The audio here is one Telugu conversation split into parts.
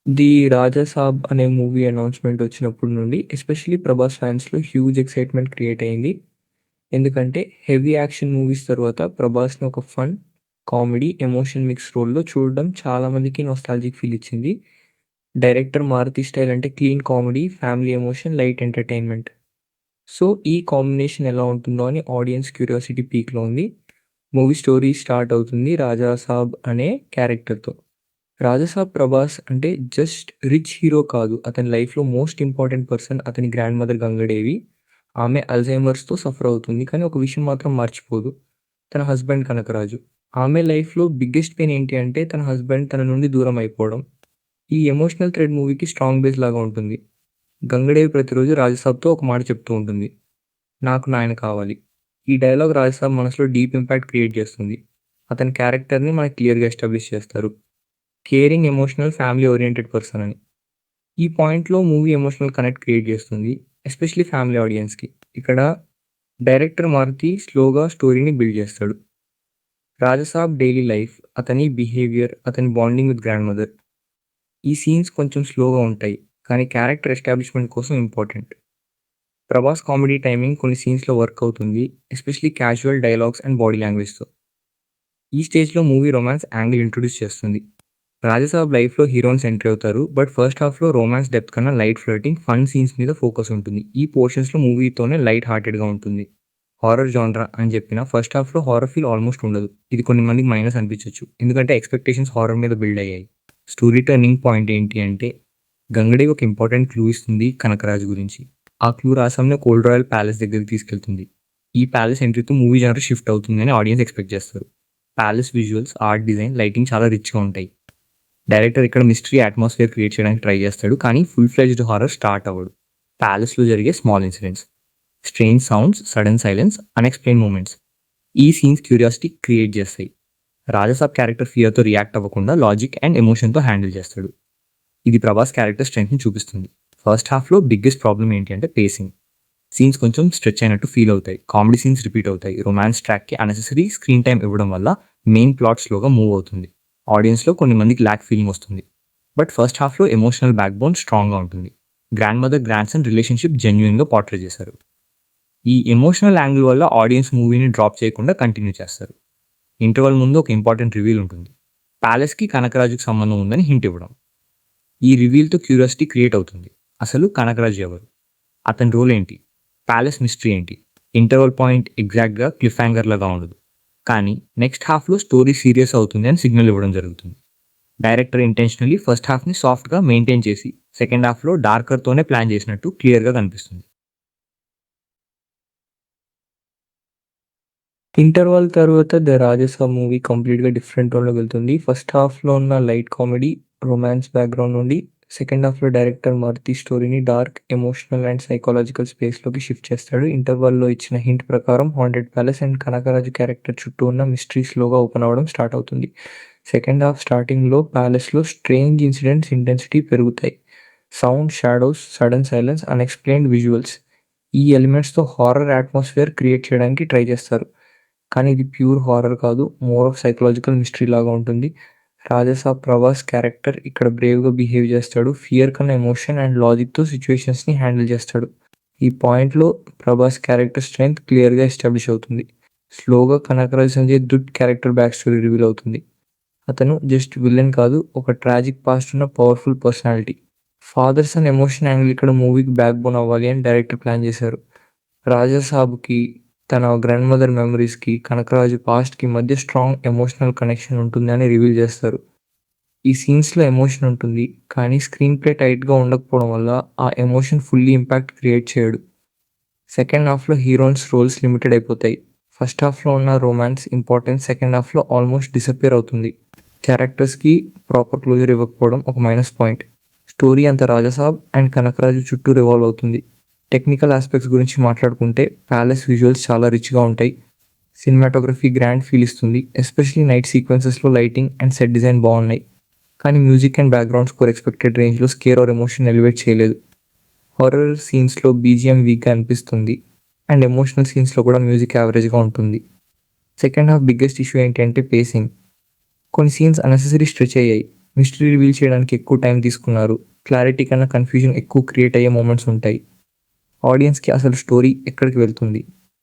ది 'రాజా సాబ్' అనే మూవీ అనౌన్స్‌మెంట్ వచ్చినప్పటి నుండి ఎస్పెషల్లీ 'ప్రభాస్' ఫ్యాన్స్‌లో హ్యూజ్ ఎక్సైట్‌మెంట్ క్రియేట్ అయింది. ఎందుకంటే హెవీ యాక్షన్ మూవీస్ తర్వాత 'ప్రభాస్‌ని' ఒక ఫన్, కామెడీ, ఎమోషన్ మిక్స్ రోల్‌లో చూడడం చాలా మందికి నొస్టాల్జిక్ ఫీల్ ఇచ్చింది. డైరెక్టర్ మారుతి స్టైల్ అంటే clean comedy, family emotion, light entertainment. So, ఈ కాంబినేషన్ ఎలా ఉంటుందో అని ఆడియన్స్ క్యూరియాసిటీ పీక్‌లో ఉంది. మూవీ స్టోరీ స్టార్ట్ అవుతుంది 'రాజా సాబ్' అనే క్యారెక్టర్‌తో. 'రాజాసాబ్' ప్రభాస్ అంటే జస్ట్ రిచ్ హీరో కాదు. అతని లైఫ్‌లో మోస్ట్ ఇంపార్టెంట్ పర్సన్ అతని గ్రాండ్ మదర్ గంగదేవి. ఆమె అల్జైమర్స్‌తో సఫర్ అవుతుంది. కానీ ఒక విషయం మాత్రం మర్చిపోదు. తన హస్బెండ్ కనకరాజు. ఆమె లైఫ్‌లో బిగ్గెస్ట్ పెయిన్ ఏంటి అంటే తన హస్బెండ్ తన నుండి దూరం అయిపోవడం. ఈ ఎమోషనల్ థ్రెడ్ మూవీకి స్ట్రాంగ్ బేస్ లాగా ఉంటుంది. గంగదేవి ప్రతిరోజు రాజాసాబ్‌తో ఒక మాట చెప్తూ ఉంటుంది. నాకు నాయన కావాలి. ఈ డైలాగ్ రాజాసాబ్ మనసులో డీప్ ఇంపాక్ట్ క్రియేట్ చేస్తుంది. అతని క్యారెక్టర్‌ని మనకు క్లియర్‌గా ఎస్టాబ్లిష్ చేస్తారు. Caring, emotional, family oriented person అని. ఈ పాయింట్‌లో మూవీ ఎమోషనల్ కనెక్ట్ క్రియేట్ చేస్తుంది. ఎస్పెషల్లీ ఫ్యామిలీ ఆడియన్స్‌కి. ఇక్కడ డైరెక్టర్ మారుతి స్లోగా స్టోరీని బిల్డ్ చేస్తాడు. రాజసాబ్ డైలీ లైఫ్, అతని బిహేవియర్, అతని బాండింగ్ విత్ గ్రాండ్ మదర్. ఈ సీన్స్ కొంచెం స్లోగా ఉంటాయి. కానీ క్యారెక్టర్ ఎస్టాబ్లిష్మెంట్ కోసం ఇంపార్టెంట్. ప్రభాస్ కామెడీ టైమింగ్ కొన్ని సీన్స్‌లో వర్క్ అవుతుంది. Especially casual dialogues and body లాంగ్వేజ్‌తో. ఈ స్టేజ్‌లో మూవీ రొమాన్స్ యాంగిల్ ఇంట్రొడ్యూస్ చేస్తుంది. రాజసాబ్ లైఫ్‌లో హీరోయిన్స్ ఎంట్రీ అవుతారు. బట్ ఫస్ట్ హాఫ్‌లో రొమాన్స్ డెప్త్ కన్నా లైట్ ఫ్లర్టింగ్, ఫన్ సీన్స్ మీద ఫోకస్ ఉంటుంది. ఈ పోర్షన్స్‌లో మూవీతోనే లైట్ హార్టెడ్‌గా ఉంటుంది. హారర్ జానరా అని చెప్పిన ఫస్ట్ హాఫ్‌లో హారర్ ఫీల్ ఆల్మోస్ట్ ఉండదు. ఇది కొన్ని మందికి మైనస్ అనిపించొచ్చు. ఎందుకంటే ఎక్స్‌పెక్టేషన్స్ హారర్ మీద బిల్డ్ అయ్యాయి. స్టోరీ టర్నింగ్ పాయింట్ ఏంటి అంటే గంగడి ఒక ఇంపార్టెంట్ క్లూ ఇస్తుంది కనకరాజు గురించి. ఆ క్లూ రాసాంనే కోల్డ్ రాయల్ ప్యాలెస్ దగ్గరికి తీసుకెళ్తుంది. ఈ ప్యాలెస్ ఎంట్రీతో మూవీ జనర్ షిఫ్ట్ అవుతుందని ఆడియన్స్ ఎక్స్పెక్ట్ చేస్తారు. Palace visuals, art design, lighting చాలా రిచ్‌గా ఉంటాయి. డైరెక్టర్ ఇక్కడ మిస్టరీ అట్మాస్ఫియర్ క్రియేట్ చేయడానికి ట్రై చేస్తాడు. కానీ ఫుల్ ఫ్లెడ్జ్డ్ హారర్ స్టార్ట్ అవ్వడు. ప్యాలెస్‌లో జరిగే small incidents, strange sounds, sudden silence, unexplained moments. ఈ సీన్స్ క్యూరియాసిటీ క్రియేట్ చేస్తాయి. రాజసాబ్ క్యారెక్టర్ ఫియర్‌తో రియాక్ట్ అవ్వకుండా లాజిక్ అండ్ ఎమోషన్‌తో హ్యాండిల్ చేస్తాడు. ఇది ప్రభాస్ క్యారెక్టర్ స్ట్రెంగ్త్‌ని చూపిస్తుంది. ఫస్ట్ హాఫ్‌లో బిగ్గెస్ట్ ప్రాబ్లమ్ ఏంటి అంటే పేసింగ్. సీన్స్ కొంచెం స్ట్రెచ్ అయినట్టు ఫీల్ అవుతాయి. కామెడీ సీన్స్ రిపీట్ అవుతాయి. రొమాన్స్ ట్రాక్‌కి అన్నెసెసరీ స్క్రీన్ టైమ్ ఇవ్వడం వల్ల మెయిన్ ప్లాట్ స్లోగా మూవ్ అవుతుంది. ఆడియన్స్‌లో కొన్ని మందికి ల్యాక్ ఫీలింగ్ వస్తుంది. బట్ ఫస్ట్ హాఫ్‌లో ఎమోషనల్ బ్యాక్‌బోన్ స్ట్రాంగ్‌గా ఉంటుంది. Grand mother, grand son relationship జెన్యూన్‌గా పోర్ట్రే చేశారు. ఈ ఎమోషనల్ యాంగిల్ వల్ల ఆడియన్స్ మూవీని డ్రాప్ చేయకుండా కంటిన్యూ చేస్తారు. ఇంటర్వల్ ముందు ఒక ఇంపార్టెంట్ రివీల్ ఉంటుంది. ప్యాలెస్‌కి కనకరాజుకి సంబంధం ఉందని హింట్ ఇవ్వడం. ఈ రివీల్‌తో క్యూరియాసిటీ క్రియేట్ అవుతుంది. అసలు కనకరాజు ఎవరు? అతని రోల్ ఏంటి? ప్యాలెస్ మిస్టరీ ఏంటి? ఇంటర్వల్ పాయింట్ ఎగ్జాక్ట్‌గా క్లిఫ్ హ్యాంగర్ లాగా ఉండదు. కానీ నెక్స్ట్ హాఫ్‌లో స్టోరీ సీరియస్ అవుతుంది అని సిగ్నల్ ఇవ్వడం జరుగుతుంది. డైరెక్టర్ ఇంటెన్షనల్లీ ఫస్ట్ హాఫ్‌ని సాఫ్ట్‌గా మెయింటైన్ చేసి సెకండ్ హాఫ్‌లో డార్కర్‌తోనే ప్లాన్ చేసినట్టు క్లియర్‌గా కనిపిస్తుంది. ఇంటర్వల్ తర్వాత 'ద రాజసాబ్' మూవీ కంప్లీట్‌గా డిఫరెంట్ టోన్‌లోకి వెళ్తుంది. ఫస్ట్ హాఫ్‌లో ఉన్న లైట్ కామెడీ, రొమాన్స్ బ్యాక్‌గ్రౌండ్ నుండి సెకండ్ హాఫ్‌లో డైరెక్టర్ మారుతి స్టోరీని డార్క్, ఎమోషనల్ అండ్ సైకలాజికల్ స్పేస్‌లోకి షిఫ్ట్ చేస్తాడు. ఇంటర్వల్‌లో ఇచ్చిన హింట్ ప్రకారం haunted palace and Kanakaraju character చుట్టూ ఉన్న మిస్టరీ స్లోగా ఓపెన్ అవ్వడం స్టార్ట్ అవుతుంది. సెకండ్ హాఫ్ స్టార్టింగ్‌లో ప్యాలెస్‌లో స్ట్రేంజ్ ఇన్సిడెంట్స్ ఇంటెన్సిటీ పెరుగుతాయి. Sound, shadows, sudden silence, unexplained visuals. ఈ ఎలిమెంట్స్‌తో హారర్ అట్మాస్ఫియర్ క్రియేట్ చేయడానికి ట్రై చేస్తారు. కానీ ఇది ప్యూర్ హారర్ కాదు. మోర్ ఆఫ్ సైకలాజికల్ మిస్టరీ లాగా ఉంటుంది. రాజసాబ్ ప్రభాస్ క్యారెక్టర్ ఇక్కడ బ్రేవ్‌గా బిహేవ్ చేస్తాడు. ఫియర్ కన్నా ఎమోషన్ అండ్ లాజిక్‌తో సిట్యుయేషన్స్‌ని హ్యాండిల్ చేస్తాడు. ఈ పాయింట్‌లో ప్రభాస్ క్యారెక్టర్ స్ట్రెంగ్త్ క్లియర్‌గా ఎస్టాబ్లిష్ అవుతుంది. స్లోగా Kanakaraj Sanjay Dutt character back story reveal అవుతుంది. అతను జస్ట్ విలన్ కాదు, ఒక ట్రాజిక్ పాస్ట్ ఉన్న powerful personality. Father son emotion angle ఇక్కడ మూవీకి బ్యాక్ బోన్ అవ్వాలి అని డైరెక్టర్ ప్లాన్ చేశారు. రాజాసాబ్‌కి తన గ్రాండ్ మదర్ మెమరీస్‌కి, కనకరాజు పాస్ట్‌కి మధ్య స్ట్రాంగ్ ఎమోషనల్ కనెక్షన్ ఉంటుంది అని రివీల్ చేస్తారు. ఈ సీన్స్‌లో ఎమోషన్ ఉంటుంది. కానీ స్క్రీన్ ప్లే టైట్‌గా ఉండకపోవడం వల్ల ఆ ఎమోషన్ ఫుల్లీ ఇంపాక్ట్ క్రియేట్ చేయడు. సెకండ్ హాఫ్‌లో హీరోయిన్స్ రోల్స్ లిమిటెడ్ అయిపోతాయి. ఫస్ట్ హాఫ్‌లో ఉన్న రొమాన్స్ ఇంపార్టెన్స్ సెకండ్ హాఫ్‌లో ఆల్మోస్ట్ డిసపియర్ అవుతుంది. క్యారెక్టర్స్‌కి ప్రాపర్ క్లోజర్ ఇవ్వకపోవడం ఒక మైనస్ పాయింట్. స్టోరీ అంతా రాజాసాబ్ అండ్ కనకరాజు చుట్టూ రివాల్వ్ అవుతుంది. టెక్నికల్ ఆస్పెక్ట్స్ గురించి మాట్లాడుకుంటే ప్యాలెస్ విజువల్స్ చాలా రిచ్‌గా ఉంటాయి. సినిమాటోగ్రఫీ గ్రాండ్ ఫీల్ ఇస్తుంది. ఎస్పెషల్లీ నైట్ సీక్వెన్సెస్‌లో లైటింగ్ అండ్ సెట్ డిజైన్ బాగున్నాయి. కానీ music and background score expected రేంజ్‌లో స్కేర్ ఆర్ ఎమోషన్ ఎలివేట్ చేయలేదు. హారర్ సీన్స్‌లో బీజీఎం వీక్‌గా అనిపిస్తుంది. అండ్ ఎమోషనల్ సీన్స్‌లో కూడా మ్యూజిక్ యావరేజ్‌గా ఉంటుంది. సెకండ్ హాఫ్ బిగ్గెస్ట్ ఇష్యూ ఏంటి అంటే పేసింగ్. కొన్ని సీన్స్ అన్నెసెసరీ స్ట్రెచ్ అయ్యాయి. మిస్టరీ రివీల్ చేయడానికి ఎక్కువ టైం తీసుకున్నారు. క్లారిటీ కన్నా కన్ఫ్యూజన్ ఎక్కువ క్రియేట్ అయ్యే మూమెంట్స్ ఉంటాయి. ఆడియన్స్కి అసలు స్టోరీ ఎక్కడికి వెళ్తుంది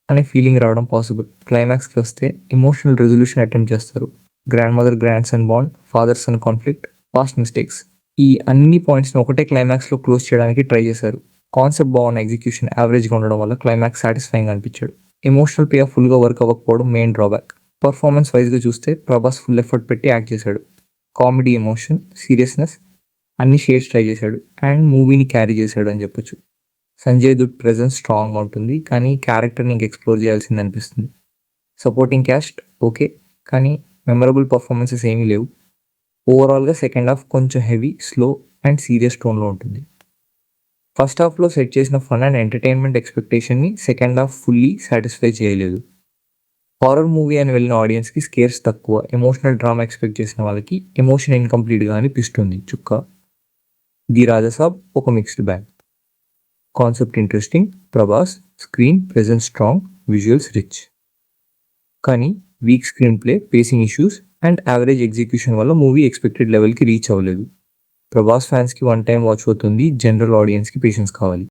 అనే ఫీలింగ్ రావడం పాసిబుల్. క్లైమాక్స్కి వస్తే ఎమోషనల్ రెజల్యూషన్ అటెంప్ట్ చేస్తారు. Grand mother grand son bond, father son conflict, past mistakes, ఈ అన్ని పాయింట్స్ని ఒకటే క్లైమాక్స్లో క్లోజ్ చేయడానికి ట్రై చేశారు. కాన్సెప్ట్ బాగున్న ఎగ్జిక్యూషన్ యావరేజ్గా ఉండడం వల్ల క్లైమాక్స్ సాటిస్ఫైయింగ్ అనిపించాడు. ఎమోషనల్ పే ఫుల్గా వర్క్ అవ్వకపోవడం మెయిన్ డ్రాబ్యాక్. పర్ఫార్మెన్స్ వైజ్గా చూస్తే ప్రభాస్ ఫుల్ ఎఫర్ట్ పెట్టి యాక్ట్ చేశాడు. కామెడీ, ఎమోషన్, సీరియస్నెస్ అన్ని షేడ్స్ ట్రై చేశాడు అండ్ మూవీని క్యారీ చేశాడు అని చెప్పొచ్చు. సంజయ్ దత్ ప్రెజెన్స్ స్ట్రాంగ్గా ఉంటుంది, కానీ క్యారెక్టర్ని ఇంక ఎక్స్ప్లోర్ చేయాల్సింది అనిపిస్తుంది. సపోర్టింగ్ క్యాస్ట్ ఓకే, కానీ మెమరబుల్ పర్ఫార్మెన్సెస్ ఏమీ లేవు. ఓవరాల్గా సెకండ్ హాఫ్ కొంచెం హెవీ, స్లో అండ్ సీరియస్ టోన్లో ఉంటుంది. ఫస్ట్ హాఫ్లో సెట్ చేసిన ఫన్ అండ్ ఎంటర్టైన్మెంట్ ఎక్స్పెక్టేషన్ని సెకండ్ హాఫ్ ఫుల్లీ సాటిస్ఫై చేయలేదు. హారర్ మూవీ అని వెళ్ళిన ఆడియన్స్కి స్కేర్స్ తక్కువ, ఎమోషనల్ డ్రామా ఎక్స్పెక్ట్ చేసిన వాళ్ళకి ఎమోషన్ ఇన్కంప్లీట్గా అనిపిస్తుంది. చుక్క ది రాజాసాబ్ ఒక mixed bag. Concept interesting, Prabhas screen presence strong, visuals rich. కానీ weak screenplay, pacing issues and average execution వల్ల మూవీ ఎక్స్పెక్టెడ్ లెవెల్కి రీచ్ అవ్వలేదు. ప్రభాస్ ఫ్యాన్స్కి వన్ టైం వాచ్ అవుతుంది, జనరల్ ఆడియన్స్కి పేషెన్స్ కావాలి.